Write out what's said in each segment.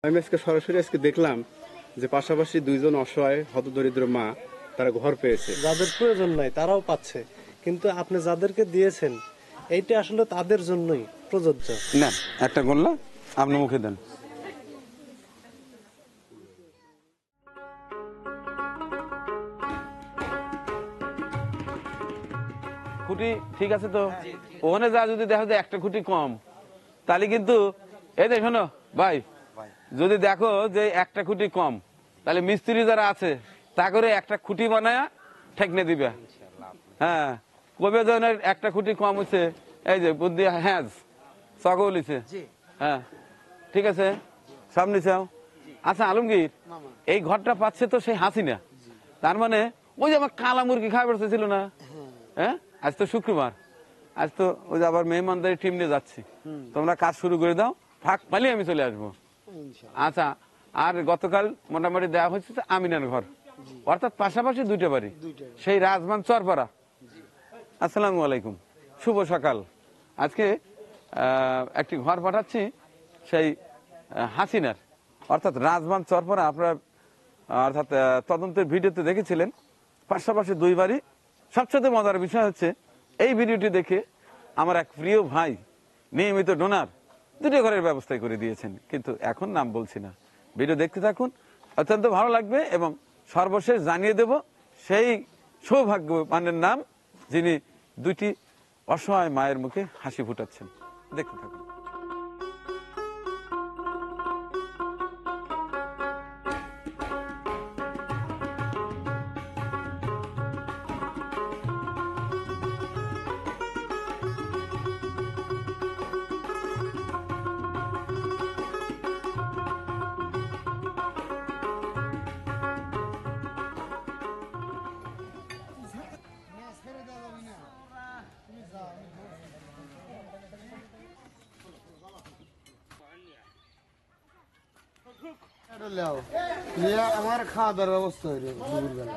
আমি আজকে সরাসরি দেখলাম যে পাশাপাশি দুইজন অসহায় হতদরিদ্র মা তারা ঘর পেয়েছে। যাদের প্রয়োজন নাই তারাও পাচ্ছে, কিন্তু আপনি যাদেরকে দিয়েছেন এইটা আসলে তাদের জন্যই প্রযোজ্য। নেন একটা গোল্লা আপনি মুখে দেন। খুঁটি ঠিক আছে তো? ওখানে যা যদি দেখো যে একটা খুঁটি কম, তাহলে কিন্তু এই যে শোনো ভাই, যদি দেখো যে একটা খুঁটি কম, তাহলে মিস্ত্রি যারা আছে তা করে একটা খুঁটি বানায় ঠেকনে দিবে। হ্যাঁ, কবে যেন একটা খুঁটি কম হচ্ছে, এই যে বুদ্ধি হ্যাঁ সকল হইছে। হ্যাঁ ঠিক আছে, সামনে চাও। আচ্ছা আলমগীর, এই ঘরটা পাচ্ছে তো সেই হাসিনা, তার মানে ওই যে আমার কালা মুরগি খাবার ছিল না? হ্যাঁ, আজ তো শুক্রবার, আজ তো ওই যে আবার মেহমানদারি টিম নিয়ে যাচ্ছি, তোমরা কাজ শুরু করে দাও, ফাঁক পালি আমি চলে আসবো। আচ্ছা, আর গতকাল মোটামুটি দেওয়া হচ্ছে আমিনার ঘর, অর্থাৎ পাশাপাশি দুইটা বাড়ি, সেই রাজমান চরপাড়া। আসসালামু আলাইকুম, শুভ সকাল। আজকে একটি ঘর পাঠাচ্ছি সেই হাসিনার, অর্থাৎ রাজমান চরপাড়া। আপনারা অর্থাৎ তদন্তের ভিডিওতে দেখেছিলেন পাশাপাশি দুই বাড়ি। সবচেয়ে মজার বিষয় হচ্ছে এই ভিডিওটি দেখে আমার এক প্রিয় ভাই, নিয়মিত ডোনার, দুটো ঘরের ব্যবস্থাই করে দিয়েছেন, কিন্তু এখন নাম বলছি না। ভিডিও দেখতে থাকুন, অত্যন্ত ভালো লাগবে, এবং সর্বশেষ জানিয়ে দেব সেই সৌভাগ্যবানের নাম যিনি দুইটি অসহায় মায়ের মুখে হাসি ফুটাচ্ছেন। দেখতে থাকুন। আমার খাওয়া দাওয়ার ব্যবস্থা হইল দুপুরবেলা।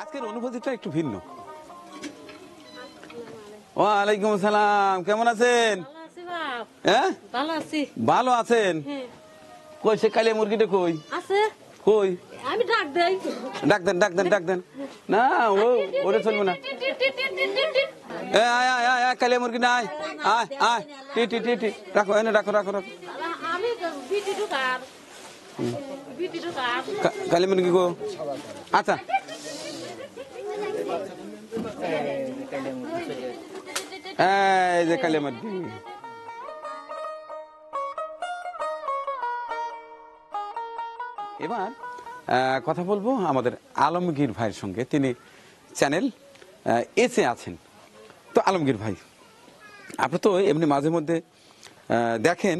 আজকের অনুভূতিটা একটু ভিন্ন। ওয়ালাইকুম আসসালাম, কেমন আছেন? ভালো আছি বাপ, হ্যাঁ, ভালো আছি। ভালো আছেন? হ্যাঁ, কই সে কালিয়া মুরগিটা কই? আছে। কই? আমি ডাক দেই। ডাক দেন। না ওরে চলবে না। এ আয় আয় আয় আয়, কালিয়া মুরগি না, আয় আয় আয়, টি রাখো, এনে রাখো। আমি বিটি ঢুকার কালিয়া মুরগি গো। আচ্ছা, এই যে কালিয়া মুরগি। এবার কথা বলবো আমাদের আলমগীর ভাইয়ের সঙ্গে। তিনি চ্যানেল এসে আছেন। তো আলমগীর ভাই, আপনি তো এমনি মাঝে মধ্যে দেখেন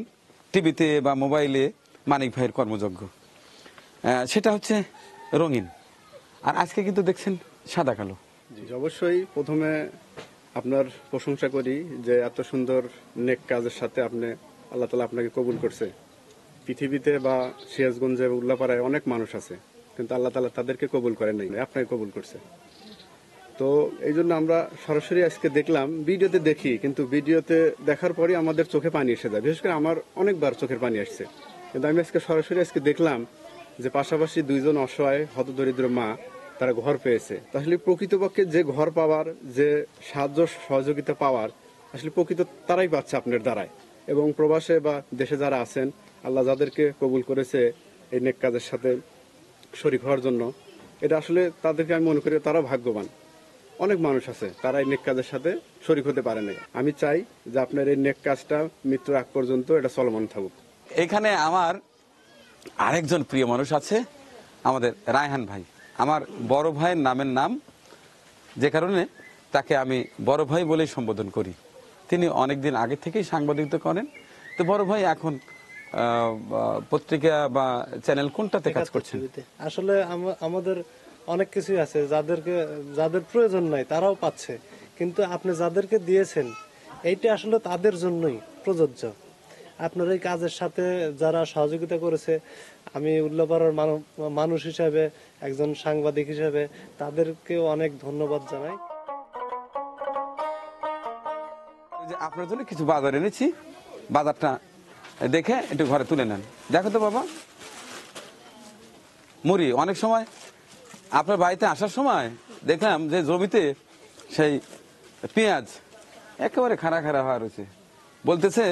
টিভিতে বা মোবাইলে মানিক ভাইয়ের কর্মযজ্ঞ, সেটা হচ্ছে রঙিন, আর আজকে কিন্তু দেখছেন সাদা কালো। জি, অবশ্যই প্রথমে আপনার প্রশংসা করি যে এত সুন্দর নেক কাজের সাথে আপনি আল্লাহ তাআলা আপনাকে কবুল করছে। পৃথিবীতে বা সিরাজগঞ্জে উল্লাপাড়ায় অনেক মানুষ আছে, কিন্তু আল্লাহ তাআলা তাদেরকে কবুল করেন নাই, আপনাকে কবুল করছে। তো এই জন্য আমরা সরাসরি আজকে দেখলাম, ভিডিওতে দেখি, কিন্তু ভিডিওতে দেখার পরই আমাদের চোখে পানি এসে যায়। বিশেষ করে আমার অনেকবার চোখের পানি আসছে, কিন্তু আমি সরাসরি দেখলাম যে পাশাপাশি দুইজন অসহায় হতদরিদ্র মা তারা ঘর পেয়েছে। আসলে প্রকৃতপক্ষে যে ঘর পাওয়ার, যে সাহায্য সহযোগিতা পাওয়ার, আসলে প্রকৃত তারাই পাচ্ছে আপনার দ্বারায়। এবং প্রবাসে বা দেশে যারা আছেন, আল্লাহ যাদেরকে কবুল করেছে এই নেক কাজের সাথে শরীক হওয়ার জন্য, এটা আসলে তাদেরকে আমি মনে করি তারা ভাগ্যবান। অনেক মানুষ আছে তারা এই নেক কাজের সাথে শরীক হতে পারে নাই। আমি চাই যে আপনার এই নেক কাজটা মৃত্যুর আগ পর্যন্ত এটা চলমান থাকুক। এখানে আমার আরেকজন প্রিয় মানুষ আছে, আমাদের রায়হান ভাই। আমার বড় ভাইয়ের নামের নাম, যে কারণে তাকে আমি বড় ভাই বলেই সম্বোধন করি। তিনি অনেকদিন আগে থেকেই সাংবাদিকতা করেন। তো বড় ভাই এখন পত্রিকা বা চ্যানেল কোনটাতে কাজ করছেন? আসলে আমাদের অনেক কিছুই আছে যাদের প্রয়োজন নাই তারাও পাচ্ছে, কিন্তু আপনি যাদেরকে দিয়েছেন এইটা আসলে তাদের জন্যই প্রযোজ্য। আপনার এই কাজের সাথে যারা সহযোগিতা করেছে, আমি উল্লাপাড়ার মানুষ হিসাবে, একজন সাংবাদিক হিসাবে তাদেরকে অনেক ধন্যবাদ জানাই। আপনার জন্য কিছু বাজার এনেছি, বাজারটা দেখে একটু ঘরে তুলে নেন। দেখো তো বাবা, মুড়ি। অনেক সময় আপনার বাড়িতে আসার সময় দেখলাম যে জমিতে সেই পেঁয়াজ একেবারে খাড়া হওয়া রয়েছে। বলতেছে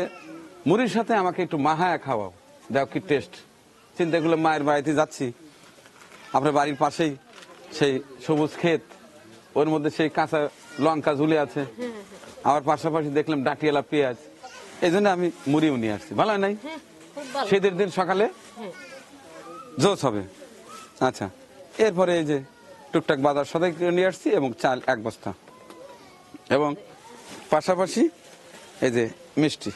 মুড়ির সাথে আমাকে একটু মাহায়া খাওয়াও, দেখো কি টেস্ট। চিন্তা করলাম মায়ের বাড়িতে যাচ্ছি, আপনার বাড়ির পাশেই সেই সবুজ ক্ষেত, ওর মধ্যে সেই কাঁচা লঙ্কা ঝুলে আছে, আমার পাশাপাশি দেখলাম ডাটিয়ালা পেঁয়াজ, এই জন্য আমি মুড়িও নিয়ে আসছি। ভালো নাই? শীতের দিন সকালে জোস হবে। আচ্ছা, এরপরে এই যে টুকটাক বাজার সদাই নিয়ে আসছি, এবং চাল 1 বস্তা, এবং পাশাপাশি এই যে মিষ্টি।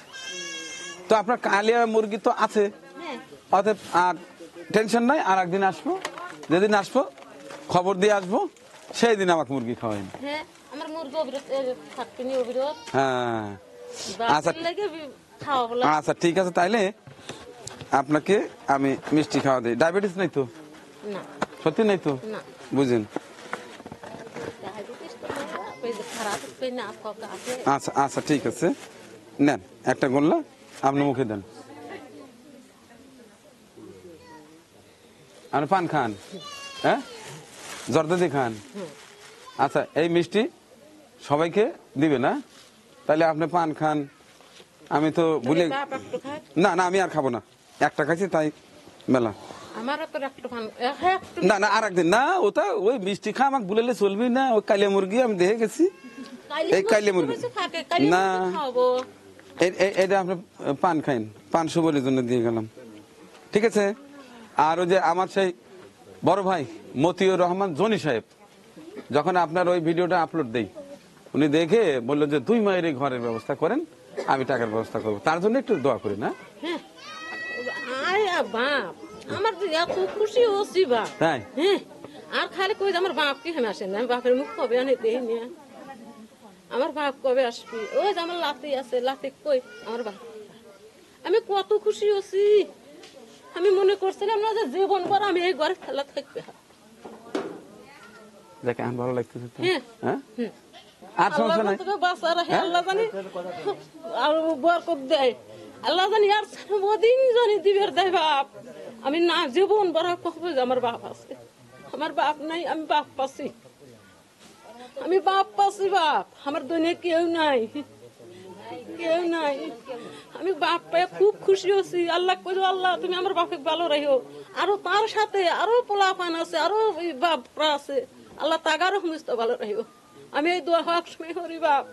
তো আপনার কালিয়া মুরগি তো আছে, অতএব আর টেনশন নাই। আর একদিন আসবো, যেদিন আসবো খবর দিয়ে আসবো, সেই দিন আমাকে মুরগি খাওয়াইন। হ্যাঁ, আমার মুরগি অবিরত। হ্যাঁ, আচ্ছা খাওয়াবো। আচ্ছা, ঠিক আছে, তাইলে আপনাকে আমি মিষ্টি খাওয়া দিই। ডায়াবেটিস নাই তো? না। সত্যি নাই তো? না। বুঝেন? আচ্ছা আচ্ছা, ঠিক আছে, নেন একটা গোল্লা, আপনি মুখে দেন। আপনি পান খান? হ্যাঁ জর্দাদি খান। আচ্ছা এই মিষ্টি সবাইকে দিবে না? তাহলে আপনি পান খান, আমি তো ভুলে বাপ একটু খায়, না না আমি আর খাবো না, একটা খাইছি তাই মেলা। আমার তো একটু খান, একটু না না আর একদিন না, ওটা ওই মিষ্টি খা আমাকে বলেলে চলবি না, ওই কালিয়া মুরগি আমি দেখে গেছি। এই কালিয়া মুরগি থাকে, কালি না। খাওয়াবো। এটা আপনি পান খাইন, পান সুবলের জন্য দিয়ে গেলাম, ঠিক আছে? আর ওই যে আমার সেই বড় ভাই মতিউর রহমান জনি সাহেব, যখন আপনার ওই ভিডিওটা আপলোড দেই, উনি দেখে বললো যে 2 মায়ের এই ঘরের ব্যবস্থা করেন, আমি টাকার ব্যবস্থা করবো, তার জন্য একটু দোয়া করি না? হ্যাঁ আরে বাপ, আমার যে এত খুশি হচ্ছি বাপ। তাই হ্যাঁ আর খালি কই যে আমার বাপ কি হেন আসেন, আমি বাপের মুখ কবে আনে দেই না, আমার বাপ কবে আসবি, ওই যে আমার লাতি আছে, লাতি কই আমার বাপ। আমি কত খুশি হচ্ছি, আমি মনে করছিলাম না যে জীবন ভর আমি এই ঘরে খেলা থাকবে। দেখে আমার ভালো লাগতেছে তো। হ্যাঁ। হ্যাঁ হুম। আর সমস্যা নাই। আল্লাহ বাঁচার আল্লাহ জানি আর বরকত দেয়, আল্লাহ জানি আর ওদিন জানি দিবের দেয় বাপ। আমি না জীবন বড় কবে যে আমার বাপ আছে, আমার বাপ নাই, আমি বাপ পাচ্ছি, আমি বাপ পাচ্ছি বাপ, আমার দুনিয়া কেউ নাই, কেউ নাই, আমি বাপ পেয়ে খুব খুশি হচ্ছি। আল্লাহ কইল আল্লাহ তুমি আমার বাপকে ভালো রাখো, আরো তার সাথে আরো পোলাপান আছে, আরো বাপরা আছে, আল্লাহ তাগারও সমস্ত ভালো রাখো। আমি এই দোয়া হক সময় করি বাপ,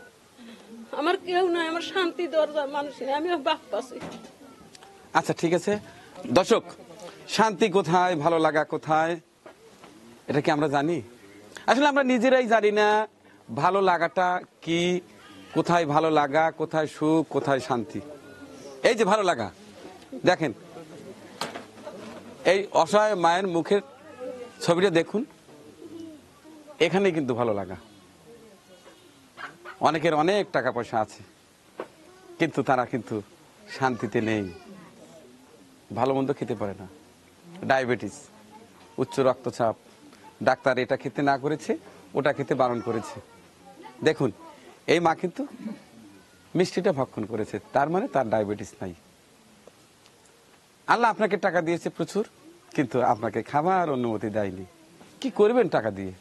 আমার কেউ নাই, আমার শান্তি দরজা মানুষ নেই, আমি বাপ পাচ্ছি। আচ্ছা ঠিক আছে দর্শক, শান্তি কোথায়, ভালো লাগা কোথায়, এটা কি আমরা জানি? আসলে আমরা নিজেরাই জানি না ভালো লাগাটা কি, কোথায় ভালো লাগা, কোথায় সুখ, কোথায় শান্তি। এই যে ভালো লাগা দেখেন, এই অসহায় মায়ের মুখের ছবিটা দেখুন, এখানে কিন্তু ভালো লাগা। অনেকের অনেক টাকা পয়সা আছে কিন্তু তারা কিন্তু শান্তিতে নেই, ভালো মন্দ খেতে পারে না, ডায়াবেটিস, উচ্চ রক্তচাপ, ডাক্তার এটা খেতে না করেছে, ওটা খেতে বারণ করেছে। দেখুন এই মা কিন্তু মিষ্টিটা ভক্ষণ করেছে, তার মানে তার ডায়াবেটিস নাই। আল্লাহ আপনাকে টাকা দিয়েছে প্রচুর, কিন্তু আপনাকে খাবার অনুমতি দেয়নি। কি করবেন টাকা দিয়ে?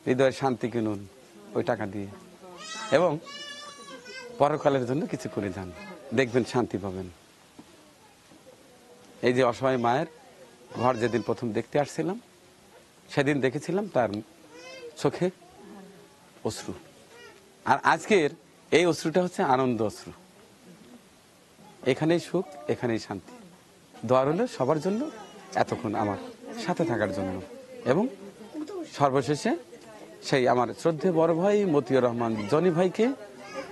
হৃদয়ের শান্তি কিনুন ওই টাকা দিয়ে, এবং পরকালের জন্য কিছু করে যান, দেখবেন শান্তি পাবেন। এই যে অসহায় মায়ের ঘর যেদিন প্রথম দেখতে আসছিলাম, সেদিন দেখেছিলাম তার চোখে অশ্রু, আর আজকের এই অশ্রুটা হচ্ছে আনন্দ অশ্রু। এখানেই সুখ, এখানেই শান্তি। দোয়া রইল সবার জন্য, এতক্ষণ আমার সাথে থাকার জন্য। এবং সর্বশেষে সেই আমার শ্রদ্ধেয় বড় ভাই মতিউর রহমান জনি ভাইকে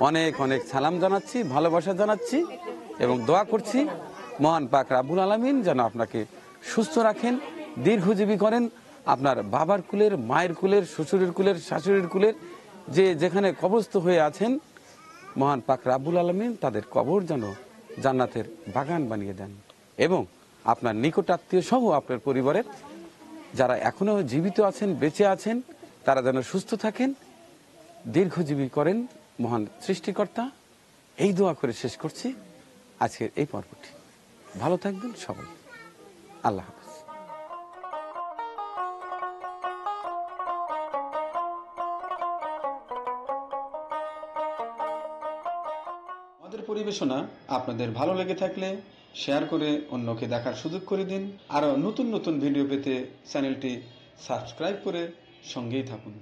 অনেক অনেক সালাম জানাচ্ছি, ভালোবাসা জানাচ্ছি, এবং দোয়া করছি মহান পাক রাব্বুল আলামিন যেন আপনাকে সুস্থ রাখেন, দীর্ঘজীবী করেন। আপনার বাবার কুলের, মায়ের কুলের, শ্বশুরের কুলের, শাশুড়ির কুলের যে যেখানে কবরস্থ হয়ে আছেন, মহান পাক রাব্বুল আলামিন তাদের কবর যেন জান্নাতের বাগান বানিয়ে দেন, এবং আপনার নিকট আত্মীয় সহ আপনার পরিবারের যারা এখনো জীবিত আছেন, বেঁচে আছেন, তারা যেন সুস্থ থাকেন, দীর্ঘজীবী করেন মহান সৃষ্টিকর্তা। এই দোয়া করে শেষ করছি আজকের এই পর্বটি। ভালো থাকবেন সবাই, আল্লাহ হাফেজ। আমাদের পরিবেশনা আপনাদের ভালো লেগে থাকলে শেয়ার করে অন্যকে দেখার সুযোগ করে দিন। আরো নতুন নতুন ভিডিও পেতে চ্যানেলটি সাবস্ক্রাইব করে সঙ্গেই থাকুন।